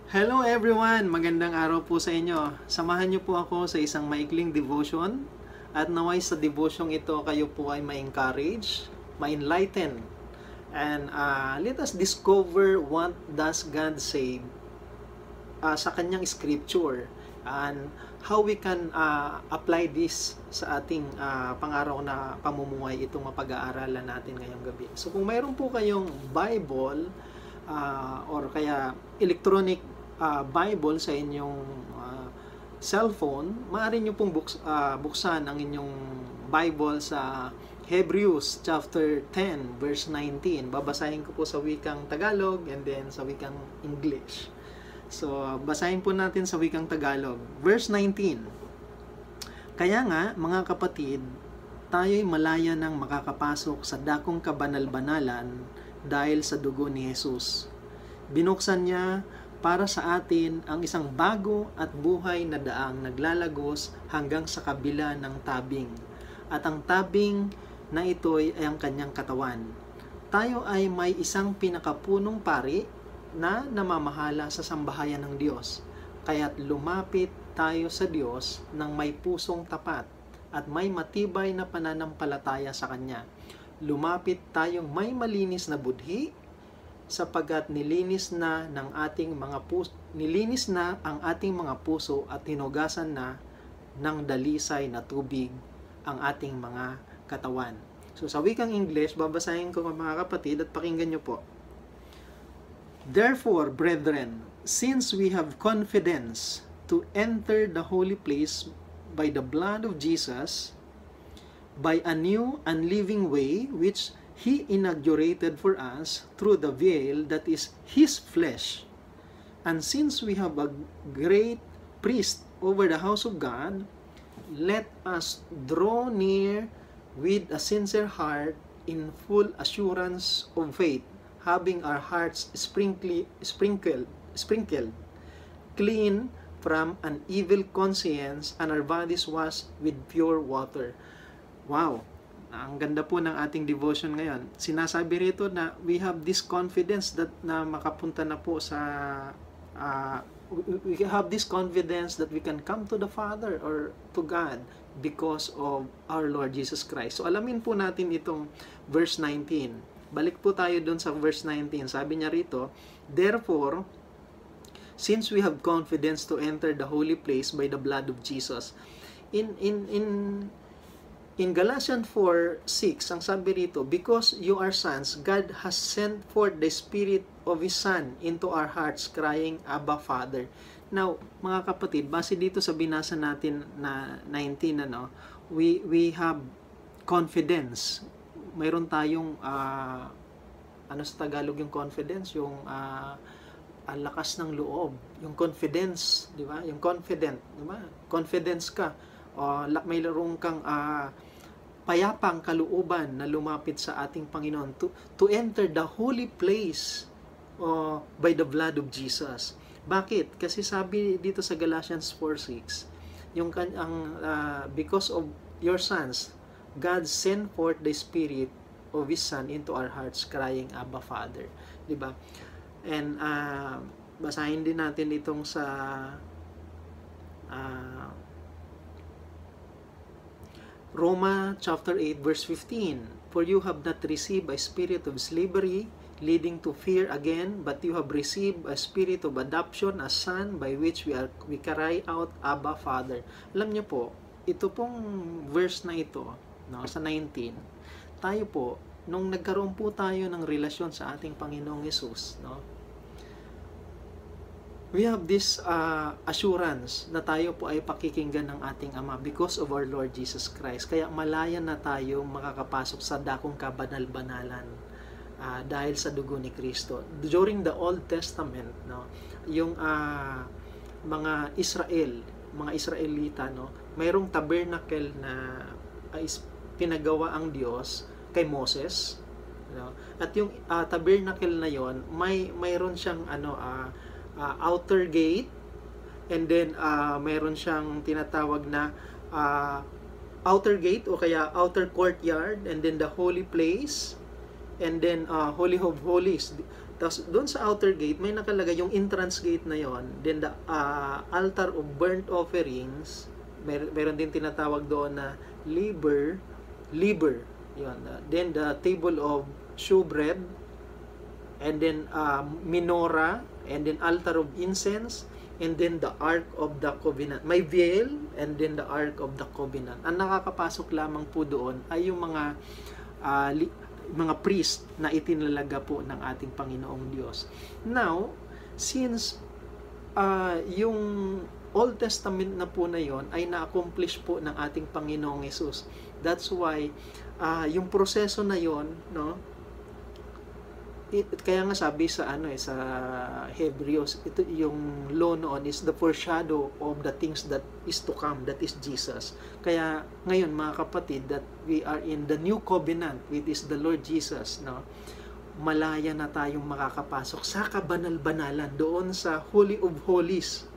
Hello everyone! Magandang araw po sa inyo. Samahan niyo po ako sa isang maikling devotion at naway sa devotion ito kayo po ay ma-encourage, ma-enlighten, and let us discover what does God say sa kanyang scripture and how we can apply this sa ating pang-araw na pamumuhay, itong mapag-aaralan natin ngayong gabi. So kung mayroon po kayong Bible or kaya electronic Bible sa inyong cellphone, maaari nyo pong buksan ang inyong Bible sa Hebrews chapter 10 verse 19. Babasahin ko po sa wikang Tagalog and then sa wikang English. So, basahin po natin sa wikang Tagalog. Verse 19. Kaya nga, mga kapatid, tayo'y malaya nang makakapasok sa dakong kabanal-banalan dahil sa dugo ni Jesus. Binuksan niya para sa atin ang isang bago at buhay na daang naglalagos hanggang sa kabila ng tabing. At ang tabing na ito'y ay ang kanyang katawan. Tayo ay may isang pinakapunong pari na namamahala sa sambahayan ng Diyos. Kaya't lumapit tayo sa Diyos ng may pusong tapat at may matibay na pananampalataya sa Kanya. Lumapit tayong may malinis na budhi sapagkat nilinis na ang ating mga puso at hinugasan na ng dalisay na tubig ang ating mga katawan. So sa wikang English, babasahin ko mga kapatid at pakinggan nyo po. Therefore, brethren, since we have confidence to enter the holy place by the blood of Jesus, by a new and living way which He inaugurated for us through the veil that is His flesh. And since we have a great priest over the house of God, let us draw near with a sincere heart in full assurance of faith, having our hearts sprinkled clean from an evil conscience and our bodies washed with pure water. Wow! Ang ganda po ng ating devotion ngayon. Sinasabi rito na we have this confidence that na makapunta na po sa we have this confidence that we can come to the Father or to God because of our Lord Jesus Christ. So alamin po natin itong verse 19. Balik po tayo dun sa verse 19. Sabi niya rito, therefore, since we have confidence to enter the holy place by the blood of Jesus. In Galatians 4:6, ang sabi rito, because you are sons, God has sent forth the Spirit of His Son into our hearts, crying, Abba, Father. Now, mga kapatid, base dito sa binasa natin na 19, we have confidence. Mayroon tayong, ano sa Tagalog yung confidence? Yung lakas ng loob. Yung confidence, di ba? Yung confident, di ba? Confidence ka. Mayroon kang payapang kalooban na lumapit sa ating Panginoon to enter the holy place by the blood of Jesus. Bakit? Kasi sabi dito sa Galatians 4:6, because of your sons, God sent forth the Spirit of His Son into our hearts, crying, Abba, Father. Diba? And basahin din natin itong sa Roma chapter 8 verse 15. For you have not received a spirit of slavery leading to fear again, but you have received a spirit of adoption as son, by which we cry out, Abba, Father. Alam niyo po, ito pong verse na ito, sa 19, tayo po, nung nagkaroon po tayo ng relasyon sa ating Panginoong Hesus, we have this assurance na tayo po ay pakikinggan ng ating Ama because of our Lord Jesus Christ. Kaya malaya na tayo makakapasok sa dakong kabanal-banalan dahil sa dugo ni Kristo. During the Old Testament, yung mga Israelita, mayroong tabernacle na pinagawa ang Diyos kay Moses. At yung tabernacle na yon, mayroon siyang outer gate, and then mayroon siyang tinatawag na outer gate o kaya outer courtyard, and then the holy place, and then Holy of Holies. Tapos doon sa outer gate, may nakalagay yung entrance gate na yon. Then the altar of burnt offerings, meron din tinatawag doon na liber, yun. Then the table of shewbread, and then menorah, and then altar of incense, and then the Ark of the Covenant. May veil, and then the Ark of the Covenant. Ang nakakapasok lamang po doon ay yung mga priest na itinalaga po ng ating Panginoong Diyos. Now, since yung Old Testament na po na yon ay na-accomplish po ng ating Panginoong Yesus. That's why yung proseso na yon, no? Kaya nga sabi sa sa Hebrews, ito yung law noon is the foreshadow of the things that is to come, that is Jesus. Kaya ngayon mga kapatid, that we are in the new covenant, which is the Lord Jesus, no? Malaya na tayong makakapasok sa kabanal-banalan, doon sa Holy of Holies,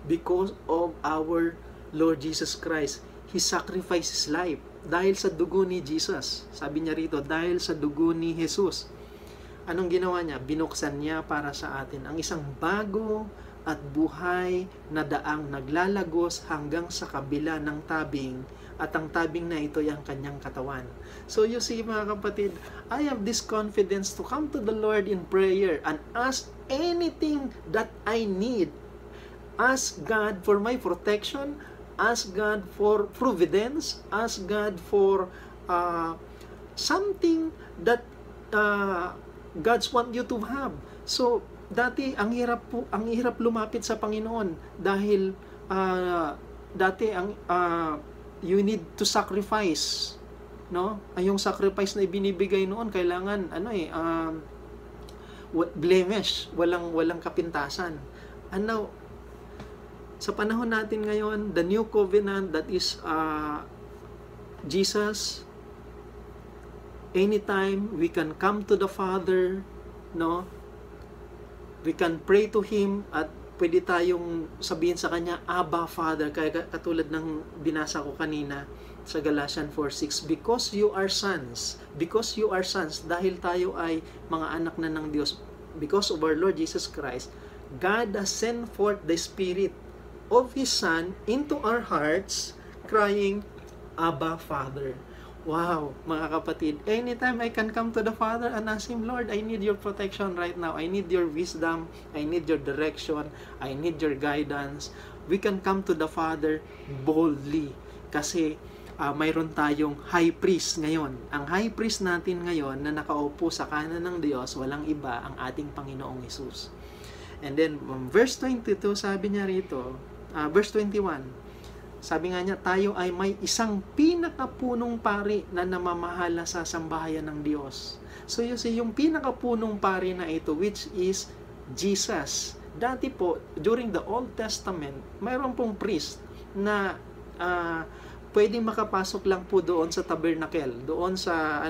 because of our Lord Jesus Christ. He sacrificed His life dahil sa dugo ni Jesus. Sabi niya rito, dahil sa dugo ni Jesus. Anong ginawa niya? Binuksan niya para sa atin ang isang bago at buhay na daang naglalagos hanggang sa kabila ng tabing, at ang tabing na ito ay ang kanyang katawan. So you see mga kapatid, I have this confidence to come to the Lord in prayer and ask anything that I need. Ask God for my protection, ask God for providence, ask God for something that God's want you to have. So, dati ang hirap lumapit sa Panginoon dahil dati you need to sacrifice, no? Ay yung sacrifice na ibinibigay noon kailangan blemish, walang kapintasan. And now, sa panahon natin ngayon, the new covenant, that is Jesus. Anytime we can come to the Father, no? We can pray to Him, at pwede tayong sabihin sa Kanya, Abba, Father. Kaya katulad ng binasa ko kanina sa Galatians 4:6, because you are sons, dahil tayo ay mga anak na ng Diyos, because of our Lord Jesus Christ, God has sent forth the Spirit of His Son into our hearts, crying, Abba, Father. Wow, mga kapatid, anytime I can come to the Father and ask Him, Lord, I need your protection right now. I need your wisdom. I need your direction. I need your guidance. We can come to the Father boldly. Kasi mayroon tayong high priest ngayon. Ang high priest natin ngayon na nakaupo sa kanan ng Diyos, walang iba, ang ating Panginoong Hesus. And then, verse 22, sabi niya rito, verse 21, sabi nga niya, tayo ay may isang pinakapunong pari na namamahala sa sambahayan ng Diyos. So you see, yung pinakapunong pari na ito, which is Jesus. Dati po, during the Old Testament, mayroon pong priest na pwedeng makapasok lang po doon sa tabernacle, doon sa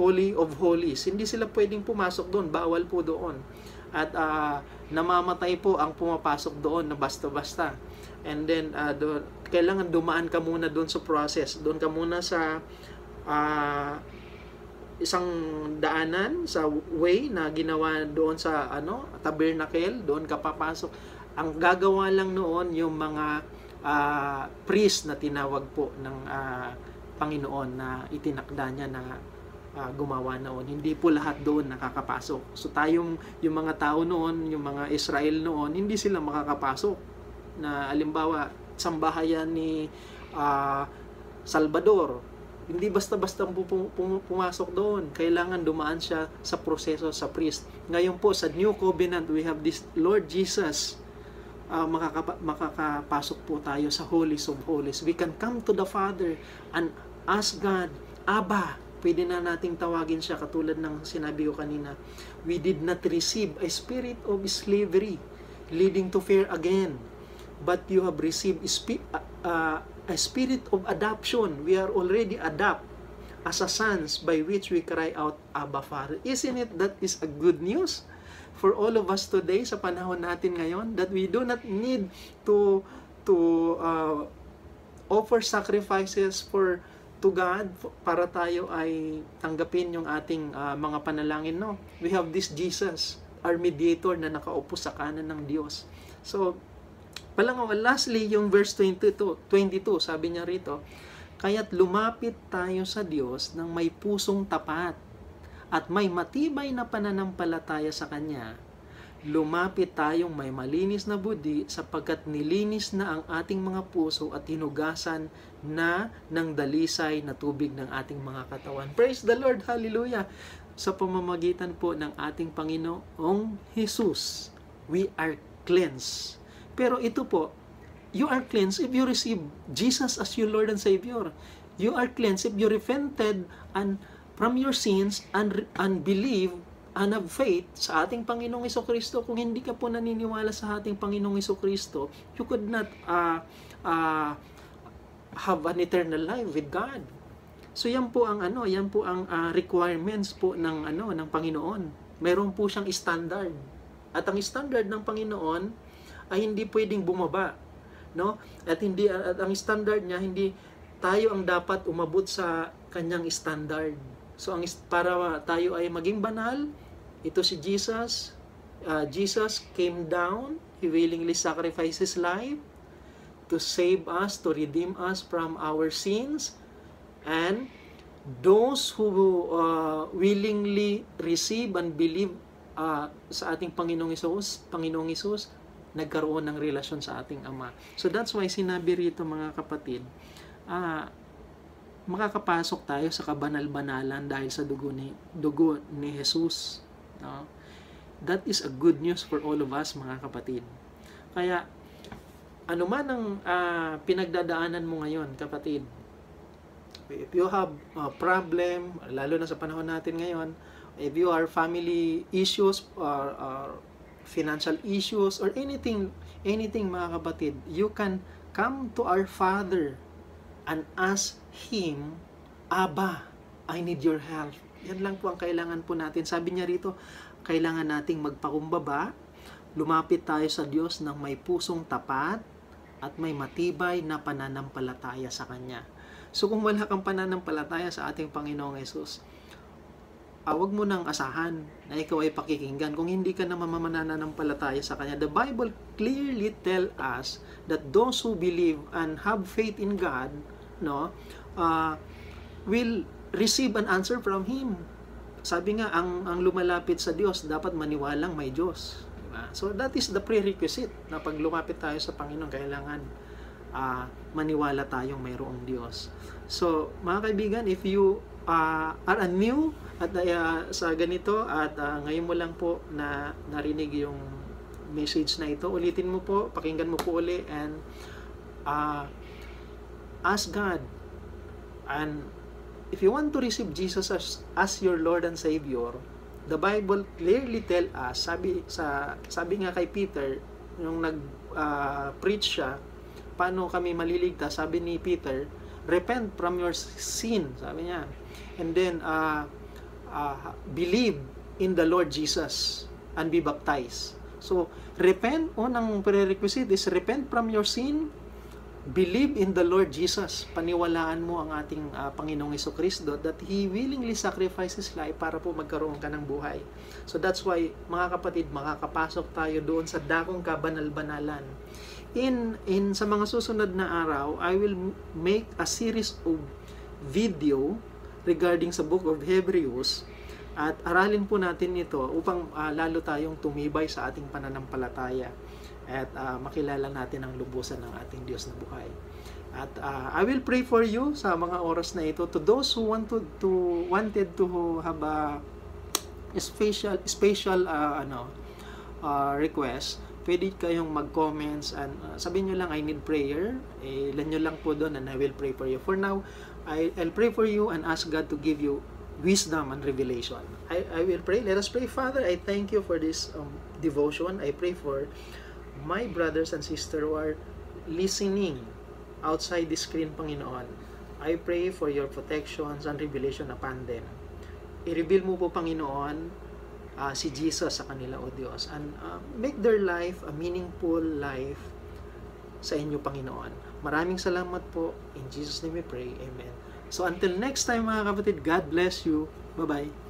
Holy of Holies. Hindi sila pwedeng pumasok doon, bawal po doon. At namamatay po ang pumapasok doon na basta-basta. And then, kailangan dumaan ka muna doon sa process. Doon ka muna sa isang daanan, sa way na ginawa doon sa tabernacle. Doon ka papasok. Ang gagawa lang noon yung mga priest na tinawag po ng Panginoon na itinakda niya na gumawa noon. Hindi po lahat doon nakakapasok. So yung mga tao noon, yung mga Israel noon, hindi sila makakapasok. Na alimbawa, sambahayan ni Salvador, hindi basta-basta pumasok doon. Kailangan dumaan siya sa proseso sa priest. Ngayon po, sa New Covenant, we have this Lord Jesus. Makakapasok po tayo sa Holies of Holies. We can come to the Father and ask God, Abba. Pwede na nating tawagin siya katulad ng sinabi ko kanina. We did not receive a spirit of slavery leading to fear again, but you have received a spirit of adoption. We are already adopt as a sons, by which we cry out, Abba, Father. Isn't it that is a good news for all of us today, sa panahon natin ngayon, that we do not need to offer sacrifices for to God para tayo ay tanggapin yung ating mga panalangin, no? We have this Jesus, our mediator, na nakaupo sa kanan ng Diyos. So, lastly, yung verse 22, sabi niya rito, kaya't lumapit tayo sa Diyos ng may pusong tapat at may matibay na pananampalataya sa Kanya. Lumapit tayong may malinis na budi sapagkat nilinis na ang ating mga puso at hinugasan na ng dalisay na tubig ng ating mga katawan. Praise the Lord! Hallelujah! Sa pamamagitan po ng ating Panginoong Jesus, we are cleansed. Pero ito po, you are cleansed if you receive Jesus as your Lord and Savior. You are cleansed if you repented from your sins and believe and have faith sa ating Panginoong Jesucristo. Kung hindi ka po naniniwala sa ating Panginoong Jesucristo, you could not have an eternal life with God. So yan po ang requirements po ng Panginoon. Meron po siyang standard. At ang standard ng Panginoon ay hindi pwedeng bumaba, no? At ang standard niya, hindi tayo ang dapat umabot sa kanyang standard. So para tayo ay maging banal, ito si Jesus. Jesus came down, He willingly sacrificed His life to save us, to redeem us from our sins. And those who willingly receive and believe sa ating Panginoong Hesus, nagkaroon ng relasyon sa ating Ama. So that's why sinabi rito, mga kapatid, makakapasok tayo sa kabanal-banalan dahil sa dugo ni Jesus. No? That is a good news for all of us, mga kapatid. Kaya, ano man ang pinagdadaanan mo ngayon, kapatid, if you have a problem, lalo na sa panahon natin ngayon, if you are family issues or financial issues or anything mga kapatid, you can come to our Father and ask Him, Abba, I need your help. Yan lang po ang kailangan po natin. Sabi niya rito, kailangan nating magpakumbaba, lumapit tayo sa Diyos ng may pusong tapat at may matibay na pananampalataya sa Kanya. So kung wala kang pananampalataya sa ating Panginoong Hesus, wag mo nang asahan na ikaw ay pakikinggan kung hindi ka na mananampalataya sa Kanya. The Bible clearly tell us that those who believe and have faith in God, no, will receive an answer from Him. Sabi nga, ang lumalapit sa Diyos, dapat maniwalang may Diyos. Diba? So that is the prerequisite na pag lumapit tayo sa Panginoon, kailangan maniwala tayong mayroong Diyos. So, mga kaibigan, if you are new at sa ganito at ngayon mo lang po na narinig yung message na ito, ulitin mo po, pakinggan mo po uli, and ask God. And if you want to receive Jesus as your Lord and Savior, the Bible clearly tell us, sabi nga kay Peter, nung nag-preach siya, paano kami maliligtas, sabi ni Peter, repent from your sin, sabi niya. And then, believe in the Lord Jesus and be baptized. So, repent, unang prerequisite is repent from your sin, believe in the Lord Jesus. Paniwalaan mo ang ating Panginoong Jesucristo that He willingly sacrificed His life para po magkaroon ka ng buhay. So that's why, mga kapatid, makakapasok tayo doon sa dakong kabanal-banalan. Sa mga susunod na araw, I will make a series of video regarding sa Book of Hebrews at aralin po natin ito upang lalo tayong tumibay sa ating pananampalataya at makilala natin ang lubusan ng ating Diyos na buhay. At I will pray for you sa mga oras na ito. To those who wanted to have a special request, pwede kayong mag-comments and sabihin nyo lang, I need prayer. Ilan nyo lang po doon and I will pray for you. For now, I'll pray for you and ask God to give you wisdom and revelation. I will pray. Let us pray. Father, I thank you for this devotion. I pray for my brothers and sisters who are listening outside the screen, Panginoon. I pray for your protections and revelation upon them. I-reveal mo po, Panginoon, si Jesus sa kanila, O Diyos, and make their life a meaningful life sa inyo, Panginoon. Maraming salamat po. In Jesus' name we pray. Amen. So until next time mga kapatid, God bless you. Bye-bye.